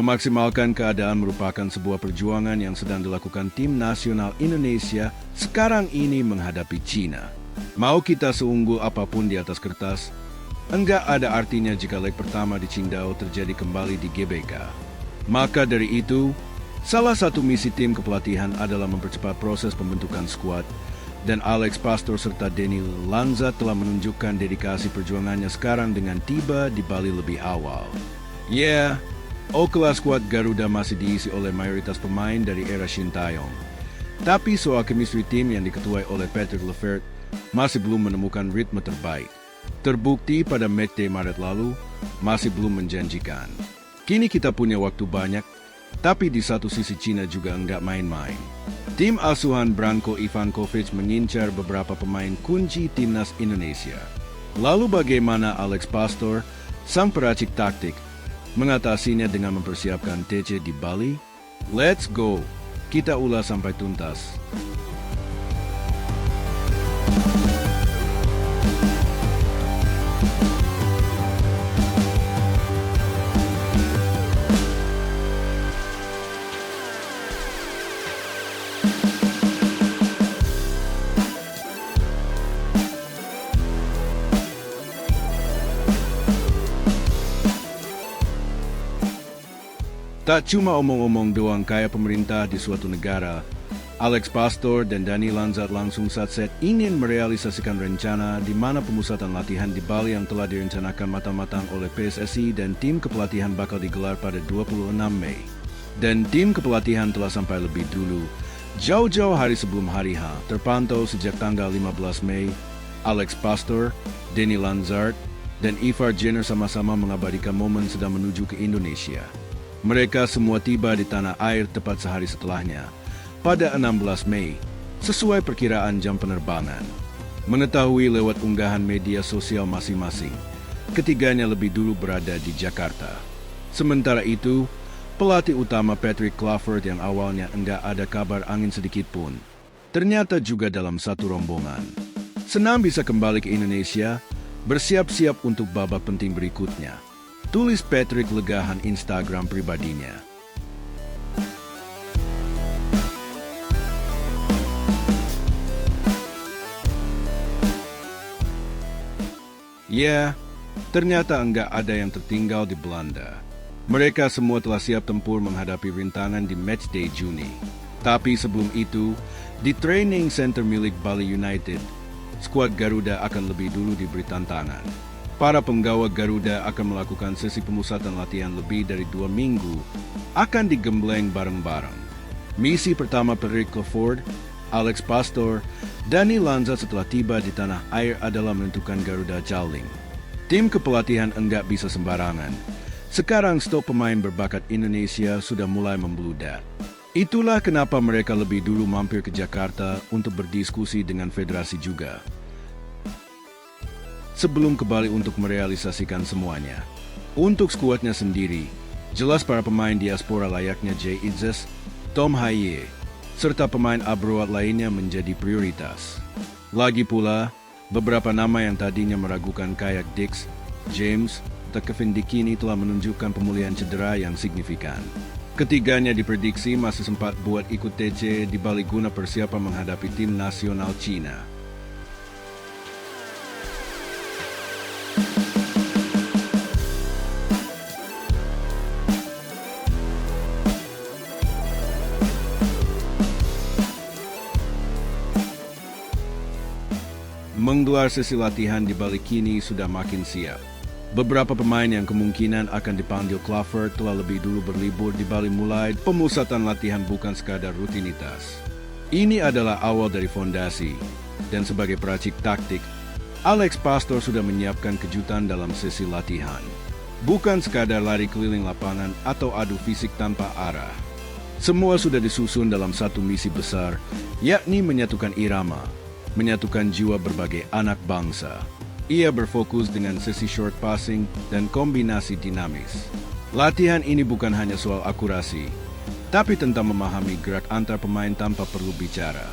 Memaksimalkan keadaan merupakan sebuah perjuangan yang sedang dilakukan tim nasional Indonesia sekarang ini menghadapi China. Mau kita seunggul apapun di atas kertas, enggak ada artinya jika leg pertama di Qingdao terjadi kembali di GBK. Maka dari itu, salah satu misi tim kepelatihan adalah mempercepat proses pembentukan skuad, dan Alex Pastor serta Denny Lanza telah menunjukkan dedikasi perjuangannya sekarang dengan tiba di Bali lebih awal. O-kelas skuad Garuda masih diisi oleh mayoritas pemain dari era Shin Taeyong. Tapi soal chemistry tim yang diketuai oleh Patrick Lefevere masih belum menemukan ritme terbaik. Terbukti pada match day Maret lalu, masih belum menjanjikan. Kini kita punya waktu banyak, tapi di satu sisi Cina juga enggak main-main. Tim asuhan Branko Ivankovic mengincar beberapa pemain kunci timnas Indonesia. Lalu bagaimana Alex Pastor, sang peracik taktik, mengatasinya dengan mempersiapkan TC di Bali? Let's go! Kita ulas sampai tuntas. Tak cuma omong-omong doang kayak pemerintah di suatu negara, Alex Pastor dan Denny Lanza langsung satset ingin merealisasikan rencana di mana pemusatan latihan di Bali yang telah direncanakan matang-matang oleh PSSI dan tim kepelatihan bakal digelar pada 26 Mei. Dan tim kepelatihan telah sampai lebih dulu, jauh-jauh hari sebelum hari H, terpantau sejak tanggal 15 Mei, Alex Pastor, Denny Lanza, dan Ivar Jenner sama-sama mengabadikan momen sedang menuju ke Indonesia. Mereka semua tiba di tanah air tepat sehari setelahnya, pada 16 Mei, sesuai perkiraan jam penerbangan. Mengetahui lewat unggahan media sosial masing-masing, ketiganya lebih dulu berada di Jakarta. Sementara itu, pelatih utama Patrick Kluivert yang awalnya enggak ada kabar angin sedikit pun, ternyata juga dalam satu rombongan. Senang bisa kembali ke Indonesia, bersiap-siap untuk babak penting berikutnya. Tulis Patrick legahan Instagram pribadinya. Ternyata enggak ada yang tertinggal di Belanda. Mereka semua telah siap tempur menghadapi rintangan di matchday Juni. Tapi sebelum itu, di training center milik Bali United, skuad Garuda akan lebih dulu diberi tantangan. Para penggawa Garuda akan melakukan sesi pemusatan latihan lebih dari 2 minggu, akan digembleng bareng-bareng. Misi pertama Patrick Lefevere, Alex Pastor, Denny Lanza setelah tiba di tanah air adalah menentukan Garuda Jiaoling. Tim kepelatihan enggak bisa sembarangan. Sekarang stok pemain berbakat Indonesia sudah mulai membludak. Itulah kenapa mereka lebih dulu mampir ke Jakarta untuk berdiskusi dengan federasi juga, sebelum kembali untuk merealisasikan semuanya. Untuk skuadnya sendiri, jelas para pemain diaspora layaknya Jay Itzes, Tom Haye, serta pemain abroad lainnya menjadi prioritas. Lagi pula, beberapa nama yang tadinya meragukan kayak Dix, James, atau Kevin Dikini telah menunjukkan pemulihan cedera yang signifikan. Ketiganya diprediksi masih sempat buat ikut TC di Bali guna persiapan menghadapi tim nasional Cina. Menggelar sesi latihan di Bali kini sudah makin siap. Beberapa pemain yang kemungkinan akan dipanggil Kluivert telah lebih dulu berlibur di Bali mulai pemusatan latihan bukan sekadar rutinitas. Ini adalah awal dari fondasi, dan sebagai peracik taktik, Alex Pastor sudah menyiapkan kejutan dalam sesi latihan. Bukan sekadar lari keliling lapangan atau adu fisik tanpa arah. Semua sudah disusun dalam satu misi besar, yakni menyatukan irama, menyatukan jiwa berbagai anak bangsa. Ia berfokus dengan sesi short passing dan kombinasi dinamis. Latihan ini bukan hanya soal akurasi, tapi tentang memahami gerak antar pemain tanpa perlu bicara.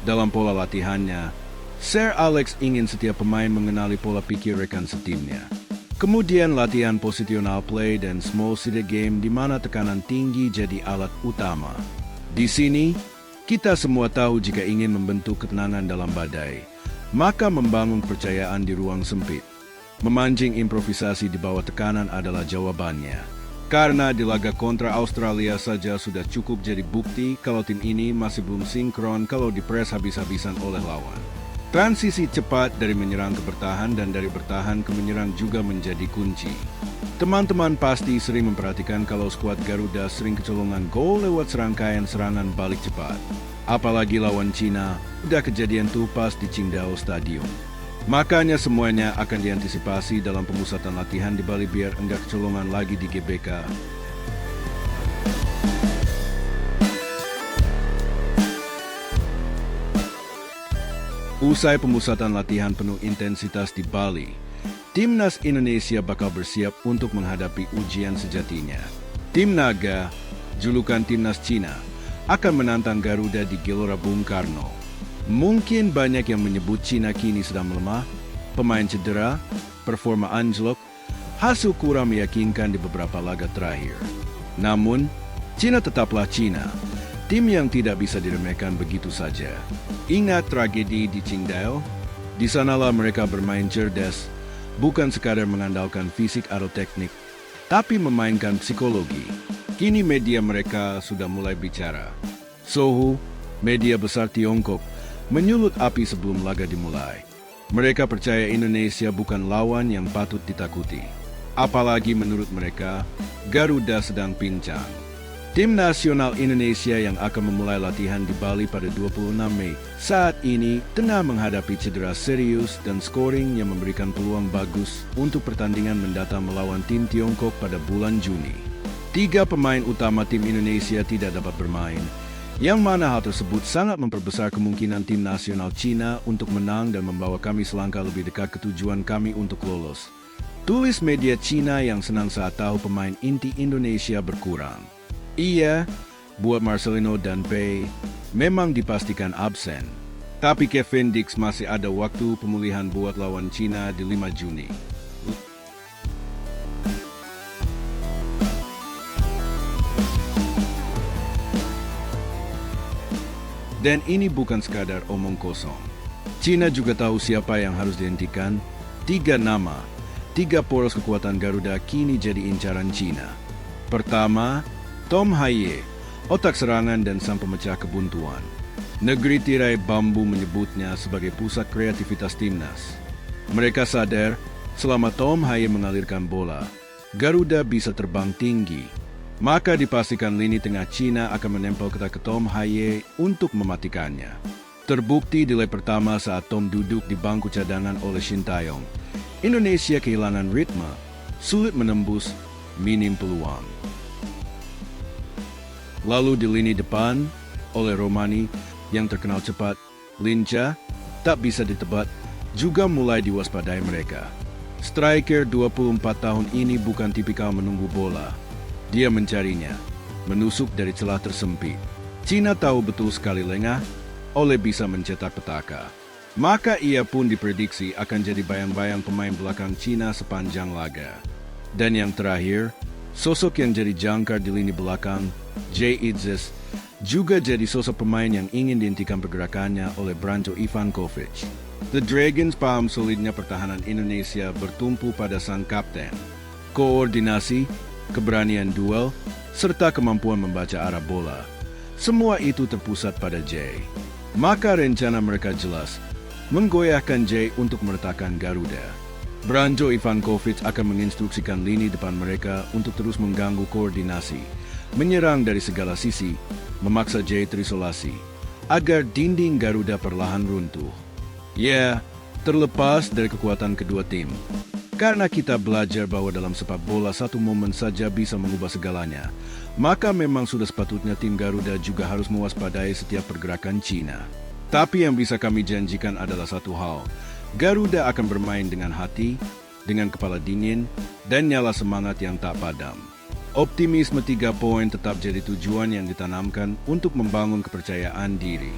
Dalam pola latihannya, Sir Alex ingin setiap pemain mengenali pola pikir rekan setimnya. Kemudian latihan positional play dan small seated game di mana tekanan tinggi jadi alat utama. Di sini, kita semua tahu jika ingin membentuk ketenangan dalam badai, maka membangun kepercayaan di ruang sempit. Memancing improvisasi di bawah tekanan adalah jawabannya. Karena di laga kontra Australia saja sudah cukup jadi bukti kalau tim ini masih belum sinkron kalau dipres habis-habisan oleh lawan. Transisi cepat dari menyerang ke bertahan dan dari bertahan ke menyerang juga menjadi kunci. Teman-teman pasti sering memperhatikan kalau skuad Garuda sering kecolongan gol lewat serangkaian serangan balik cepat. Apalagi lawan Cina, udah kejadian tuh pas di Qingdao Stadium. Makanya semuanya akan diantisipasi dalam pemusatan latihan di Bali biar enggak kecolongan lagi di GBK. Usai pemusatan latihan penuh intensitas di Bali, Timnas Indonesia bakal bersiap untuk menghadapi ujian sejatinya. Tim Naga, julukan Timnas Cina, akan menantang Garuda di Gelora Bung Karno. Mungkin banyak yang menyebut Cina kini sedang melemah, pemain cedera, performa anjlok, hasil kurang meyakinkan di beberapa laga terakhir. Namun, Cina tetaplah Cina. Tim yang tidak bisa diremehkan begitu saja. Ingat tragedi di Qingdao? Di sanalah mereka bermain cerdas, bukan sekadar mengandalkan fisik atau teknik, tapi memainkan psikologi. Kini media mereka sudah mulai bicara. Sohu, media besar Tiongkok, menyulut api sebelum laga dimulai. Mereka percaya Indonesia bukan lawan yang patut ditakuti. Apalagi menurut mereka, Garuda sedang pincang. Tim nasional Indonesia yang akan memulai latihan di Bali pada 26 Mei saat ini tengah menghadapi cedera serius dan scoring yang memberikan peluang bagus untuk pertandingan mendatang melawan tim Tiongkok pada bulan Juni. 3 pemain utama tim Indonesia tidak dapat bermain, yang mana hal tersebut sangat memperbesar kemungkinan tim nasional Cina untuk menang dan membawa kami selangkah lebih dekat ke tujuan kami untuk lolos. Tulis media Cina yang senang saat tahu pemain inti Indonesia berkurang. Iya, buat Marcelino dan Pei memang dipastikan absen. Tapi Kevin Dix masih ada waktu pemulihan buat lawan Cina di 5 Juni. Dan ini bukan sekadar omong kosong. Cina juga tahu siapa yang harus dihentikan. 3 nama, 3 poros kekuatan Garuda kini jadi incaran Cina. Pertama, Tom Hye, otak serangan dan sang pemecah kebuntuan. Negeri tirai bambu menyebutnya sebagai pusat kreativitas timnas. Mereka sadar, selama Tom Hye mengalirkan bola, Garuda bisa terbang tinggi. Maka dipastikan lini tengah Cina akan menempel ketat ke Tom Hye untuk mematikannya. Terbukti di leg pertama saat Tom duduk di bangku cadangan oleh Shin Taeyong. Indonesia kehilangan ritme, sulit menembus, minim peluang. Lalu di lini depan, oleh Romani yang terkenal cepat, lincah, tak bisa ditebak, juga mulai diwaspadai mereka. Striker 24 tahun ini bukan tipikal menunggu bola. Dia mencarinya, menusuk dari celah tersempit. Cina tahu betul sekali lengah, oleh bisa mencetak petaka. Maka ia pun diprediksi akan jadi bayang-bayang pemain belakang Cina sepanjang laga. Dan yang terakhir, sosok yang jadi jangkar di lini belakang, Jay Idzes, juga jadi sosok pemain yang ingin dihentikan pergerakannya oleh Branko Ivankovic. The Dragons paham solidnya pertahanan Indonesia bertumpu pada sang kapten. Koordinasi, keberanian duel, serta kemampuan membaca arah bola. Semua itu terpusat pada Jay. Maka rencana mereka jelas, menggoyahkan Jay untuk meletakkan Garuda. Branko Ivankovic akan menginstruksikan lini depan mereka untuk terus mengganggu koordinasi, menyerang dari segala sisi, memaksa Jay terisolasi, agar dinding Garuda perlahan runtuh. Ya, terlepas dari kekuatan kedua tim. Karena kita belajar bahwa dalam sepak bola satu momen saja bisa mengubah segalanya, maka memang sudah sepatutnya tim Garuda juga harus mewaspadai setiap pergerakan Cina. Tapi yang bisa kami janjikan adalah satu hal, Garuda akan bermain dengan hati, dengan kepala dingin, dan nyala semangat yang tak padam. Optimisme 3 poin tetap jadi tujuan yang ditanamkan untuk membangun kepercayaan diri.